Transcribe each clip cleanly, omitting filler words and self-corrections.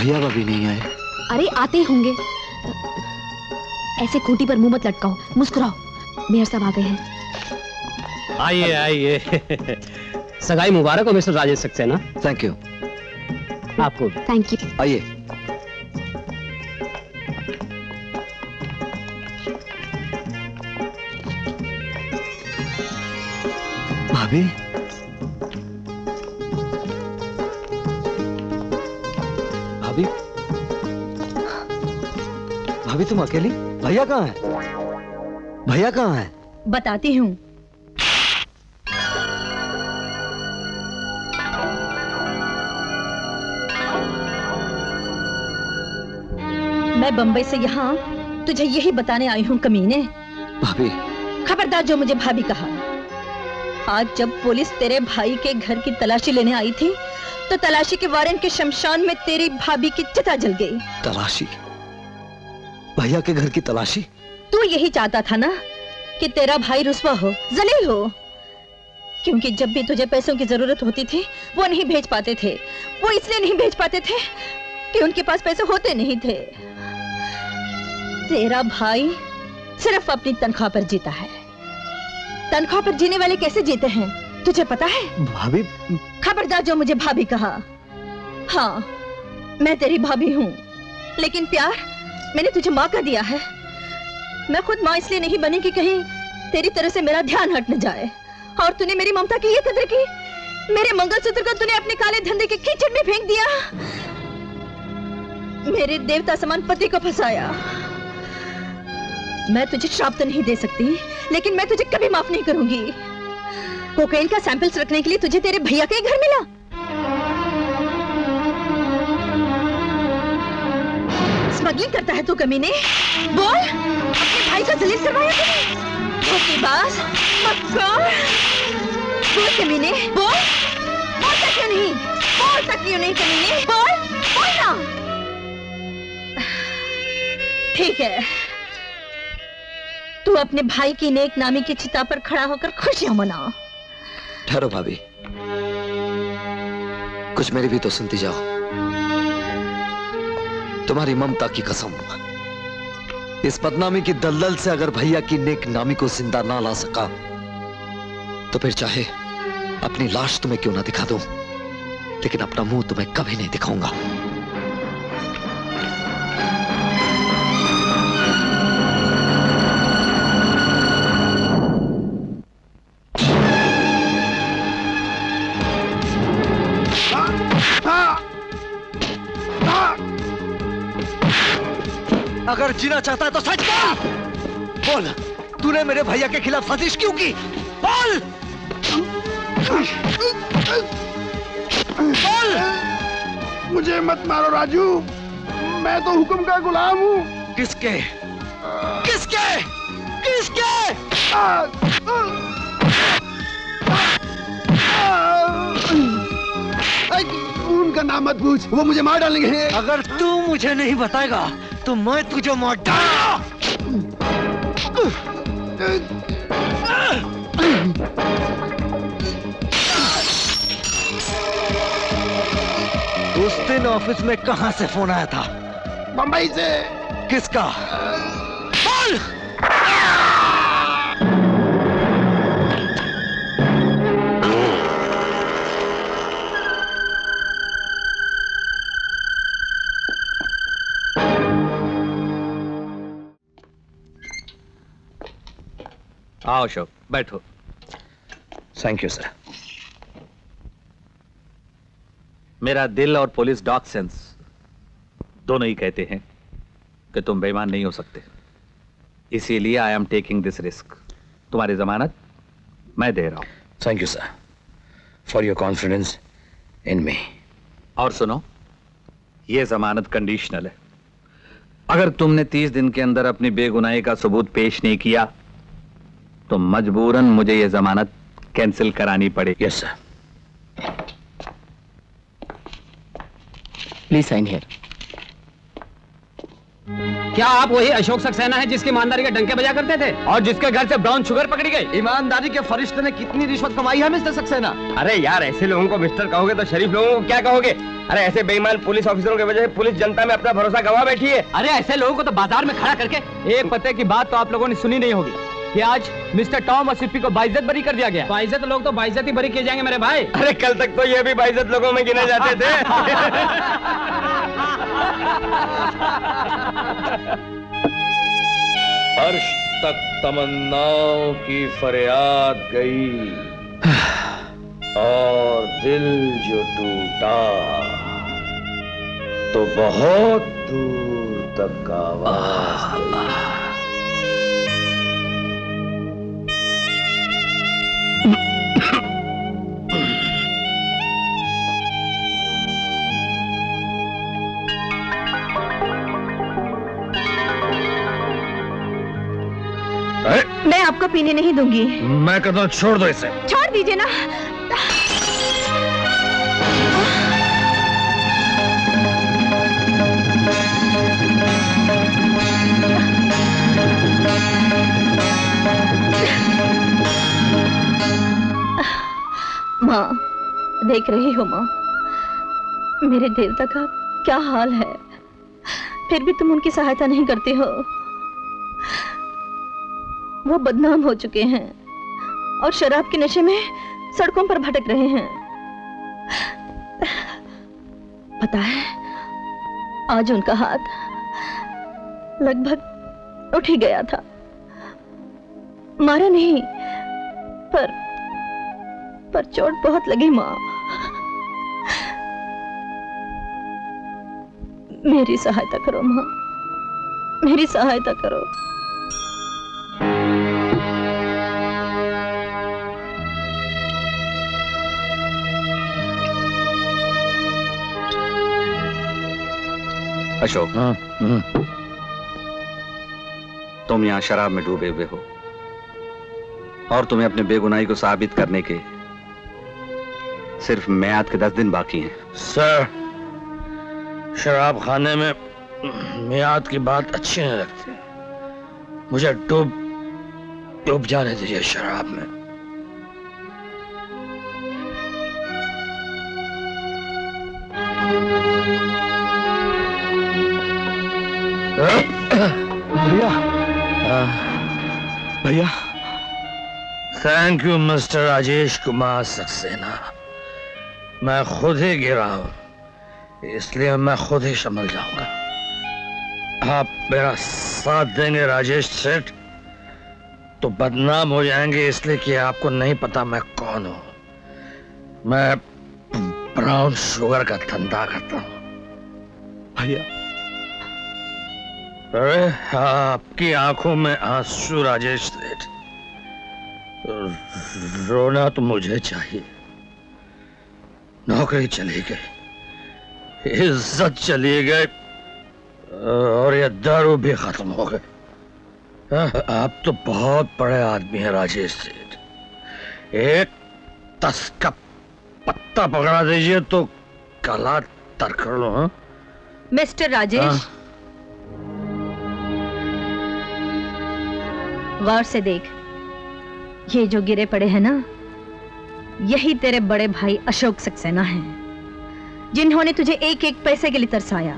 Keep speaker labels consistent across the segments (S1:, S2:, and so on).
S1: भैया भाभी नहीं आए।
S2: अरे आते ही होंगे। ऐसे खूंटी पर मुंह मत लटकाओ, मुस्कुराओ। मेयर साहब आ गए हैं।
S3: आइए आइए। सगाई मुबारक हो mister Rajesh Saxena.
S1: Thank you.
S3: आपको
S2: थैंक यू।
S1: आइए। भाभी, भाभी, भाभी तुम अकेली? भैया कहाँ है? भैया कहाँ है?
S4: बताती हूँ। मैं बंबई से यहाँ तुझे यही बताने आई हूँ कमीने।
S1: भाभी।
S4: खबरदार जो मुझे भाभी कहा। आज जब पुलिस तेरे भाई के घर की तलाशी लेने आई थी तो तलाशी के वारंट के शमशान में तेरी भाभी की चिता जल गई।
S1: तलाशी? भैया के घर की तलाशी?
S4: तू यही चाहता था ना कि तेरा भाई रुस्वा हो, जलील हो, क्योंकि जब भी तुझे पैसों की जरूरत होती थी वो नहीं भेज पाते थे। वो इसलिए नहीं भेज पाते थे कि उनके पास पैसे होते नहीं थे। तेरा भाई सिर्फ अपनी तनख्वाह पर जीता है। तनख्वाह पर जीने वाले कैसे जीते हैं तुझे पता है?
S1: भाभी।
S4: खबरदार जो मुझे भाभी कहा। हाँ, मैं तेरी भाभी हूँ, लेकिन प्यार मैंने तुझे माँ का दिया है। मैं खुद माँ इसलिए नहीं बनी कि कहीं तेरी तरह से मेरा ध्यान हट न जाए। और तूने मेरी ममता की ये कदर की? मेरे मंगलसूत्र को तूने अपने काले धंधे के कीचड़ में फेंक दिया। मेरे देवता समान पति को फंसाया। मैं तुझे श्राप तो नहीं दे सकती, लेकिन मैं तुझे कभी माफ नहीं करूंगी। कोकेन का सैंपल्स रखने के लिए तुझे तेरे भैया के घर मिला। स्मगलिंग करता है तू कमीने। बोल, अपने भाई को जलील करवाया तूने। धोखेबाज, मक्कार। बोल कमीने, बोल। बोलता क्यों नहीं? बोलता क्यों नहीं कमीने? बोल, बोल ना। ठीक है, तू अपने भाई की नेक नामी की चिता पर खड़ा होकर खुशियां मना।
S1: ठहरो भाभी, कुछ मेरी भी तो सुनती जाओ। तुम्हारी ममता की कसम, इस बदनामी की दलदल से अगर भैया की नेक नामी को जिंदा ना ला सका तो फिर चाहे अपनी लाश तुम्हें क्यों ना दिखा दूं, लेकिन अपना मुंह तुम्हें कभी नहीं दिखाऊंगा। अगर जीना चाहता है तो सच बोल। बोल, तूने मेरे भैया के खिलाफ साजिश क्यों की? बोल। बोल।
S5: मुझे मत मारो राजू, मैं तो हुक्म का गुलाम हूँ।
S1: किसके? किसके? किसके?
S5: उनका नाम मत पूछ, वो मुझे मार डालेंगे।
S1: अगर तू मुझे नहीं बताएगा तो मैं तुझे मार डालूंगा। उस दिन ऑफिस में कहां से फोन आया था?
S5: बंबई से।
S1: किसका? बोल।
S3: आओ अशोक, बैठो।
S1: Thank you sir.
S6: मेरा दिल और पुलिस डॉग सेंस दोनों ही कहते हैं कि तुम बेईमान नहीं हो सकते, इसीलिए I am taking this risk. तुम्हारी जमानत मैं दे रहा हूं।
S1: Thank you sir for your confidence in me.
S6: और सुनो, यह जमानत कंडीशनल है। अगर तुमने 30 दिन के अंदर अपनी बेगुनाही का सबूत पेश नहीं किया तो मजबूरन मुझे यह जमानत कैंसिल करानी पड़ेगी।
S1: Yes sir. Please sign here.
S3: क्या आप वही अशोक सक्सेना है जिसकी ईमानदारी के डंके बजा करते थे और जिसके घर से ब्राउन शुगर पकड़ी गई?
S1: ईमानदारी के फरिश्ते ने कितनी रिश्वत कमाई है मिस्टर सक्सेना?
S3: अरे यार, ऐसे लोगों को मिस्टर कहोगे तो शरीफ लोगों को क्या कहोगे? अरे ऐसे बेईमान पुलिस ऑफिसरों की वजह से पुलिस जनता में अपना भरोसा गंवा बैठी है। अरे ऐसे लोगों को तो बाजार में खड़ा करके। एक पते की बात तो आप लोगों ने सुनी नहीं होगी कि आज मिस्टर टॉम और सिप्पी को बाइज्जत बरी कर दिया गया। बाइज्जत लोग तो बाइज्जत ही बरी किए जाएंगे मेरे भाई। अरे कल तक तो ये भी बाइज्जत लोगों में गिने जाते थे।
S7: अर्श तक तमन्नाओं की फरियाद गई और दिल जो टूटा तो बहुत दूर तक आवाज गई।
S4: मैं आपको पीने नहीं दूंगी।
S7: मैं कहता हूँ छोड़ दो इसे।
S4: छोड़ दीजिए ना। माँ, देख रही हो माँ, मेरे देवता का क्या हाल है, फिर भी तुम उनकी सहायता नहीं करते हो। वो बदनाम हो चुके हैं और शराब के नशे में सड़कों पर भटक रहे हैं। पता है, आज उनका हाथ लगभग उठ ही गया था। मारा नहीं, पर चोट बहुत लगी माँ। मेरी सहायता करो माँ, मेरी सहायता करो।
S6: अशोक, तुम यहाँ शराब में डूबे हुए हो और तुम्हें अपने बेगुनाही को साबित करने के सिर्फ मियाद के 10 दिन बाकी हैं।
S7: सर, शराब खाने में मियाद की बात अच्छी नहीं लगती। मुझे डूब जाने दीजिए शराब में।
S5: भैया, भैया।
S7: Thank you mister Rajesh Kumar Saxena. मैं खुद ही गिरा हूं, इसलिए मैं खुद ही संभल जाऊंगा। आप मेरा साथ देंगे राजेश सेठ तो बदनाम हो जाएंगे, इसलिए कि आपको नहीं पता मैं कौन हूं। मैं ब्राउन शुगर का धंधा करता हूं।
S5: भैया,
S7: अरे आपकी आंखों में आंसू राजेश सेठ। रोना तो मुझे चाहिए। नौकरी चली गई, इज्जत चली गई और ये दारू भी खत्म हो गए। आप तो बहुत बड़े आदमी हैं राजेश सेठ। एक 10 का पत्ता पकड़ा दीजिए तो गला तर कर लो। हाँ
S4: मिस्टर राजेश, गौर से देख, ये जो गिरे पड़े हैं ना, यही तेरे बड़े भाई अशोक सक्सेना हैं, जिन्होंने तुझे एक एक पैसे के लिए तरसाया,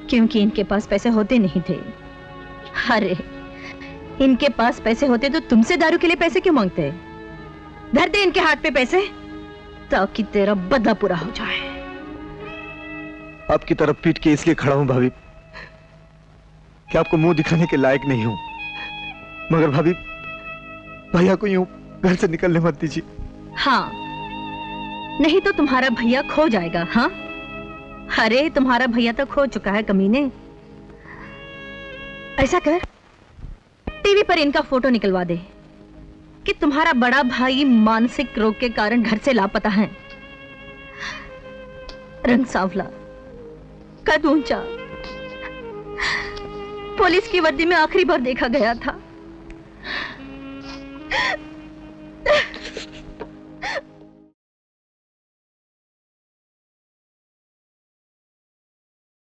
S4: क्योंकि इनके पास पैसे होते नहीं थे। अरे इनके पास पैसे होते तो तुमसे दारू के लिए पैसे क्यों मांगते? धर दे इनके हाथ पे पैसे ताकि तेरा बदला पूरा हो जाए।
S5: आपकी तरफ पीट के इसलिए खड़ा हूं भाभी कि आपको मुंह दिखाने के लायक नहीं हूं, मगर भाभी भैया को यूं घर से निकलने मत दीजिए।
S4: हाँ, नहीं तो तुम्हारा भैया खो जाएगा। हाँ, अरे तुम्हारा भैया तो खो चुका है कमीने। ऐसा कर, टीवी पर इनका फोटो निकलवा दे कि तुम्हारा बड़ा भाई मानसिक रोग के कारण घर से लापता है। रंग सांवला, कद ऊंचा, पुलिस की वर्दी में आखिरी बार देखा गया था।